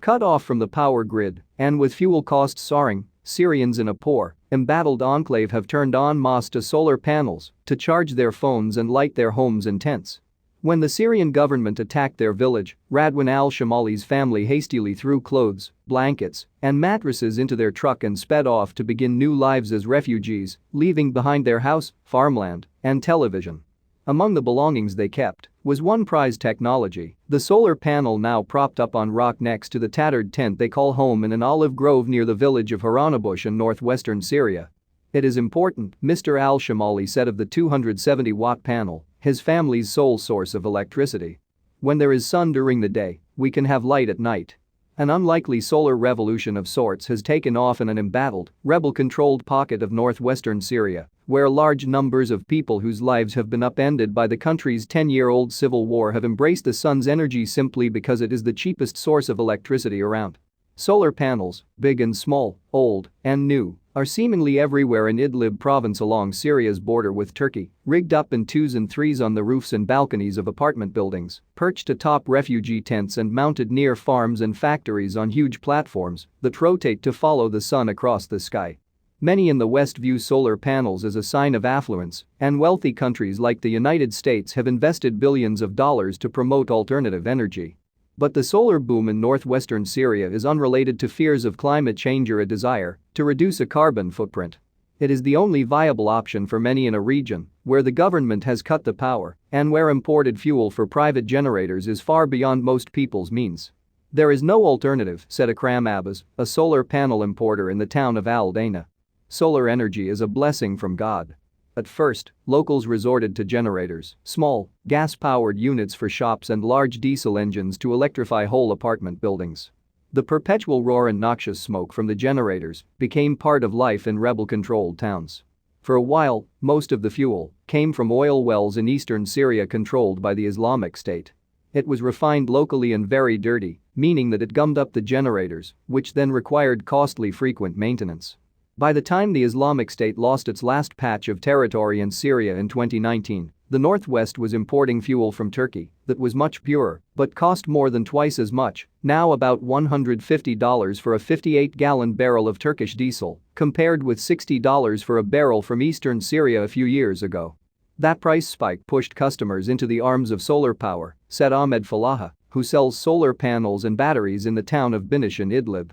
Cut off from the power grid, and with fuel costs soaring, Syrians in a poor, embattled enclave have turned en masse to solar panels to charge their phones and light their homes and tents. When the Syrian government attacked their village, Radwan al-Shimali's family hastily threw clothes, blankets, and mattresses into their truck and sped off to begin new lives as refugees, leaving behind their house, farmland, and television. Among the belongings they kept was one prized technology, the solar panel now propped up on rock next to the tattered tent they call home in an olive grove near the village of Haranabush in northwestern Syria. "It is important," Mr. al-Shimali said of the 270-watt panel, his family's sole source of electricity. "When there is sun during the day, we can have light at night." An unlikely solar revolution of sorts has taken off in an embattled, rebel-controlled pocket of northwestern Syria, where large numbers of people whose lives have been upended by the country's 10-year-old civil war have embraced the sun's energy simply because it is the cheapest source of electricity around. Solar panels, big and small, old and new, are seemingly everywhere in Idlib Province along Syria's border with Turkey, rigged up in 2s and 3s on the roofs and balconies of apartment buildings, perched atop refugee tents and mounted near farms and factories on huge platforms that rotate to follow the sun across the sky. Many in the West view solar panels as a sign of affluence, and wealthy countries like the United States have invested billions of dollars to promote alternative energy. But the solar boom in northwestern Syria is unrelated to fears of climate change or a desire to reduce a carbon footprint. It is the only viable option for many in a region where the government has cut the power and where imported fuel for private generators is far beyond most people's means. "There is no alternative," said Akram Abbas, a solar panel importer in the town of al-Daina. "Solar energy is a blessing from God." At first, locals resorted to generators, small, gas-powered units for shops and large diesel engines to electrify whole apartment buildings. The perpetual roar and noxious smoke from the generators became part of life in rebel-controlled towns. For a while, most of the fuel came from oil wells in eastern Syria controlled by the Islamic State. It was refined locally and very dirty, meaning that it gummed up the generators, which then required costly frequent maintenance. By the time the Islamic State lost its last patch of territory in Syria in 2019, the Northwest was importing fuel from Turkey that was much purer but cost more than twice as much, now about $150 for a 58-gallon barrel of Turkish diesel, compared with $60 for a barrel from eastern Syria a few years ago. That price spike pushed customers into the arms of solar power, said Ahmed Falaha, who sells solar panels and batteries in the town of Binnish in Idlib.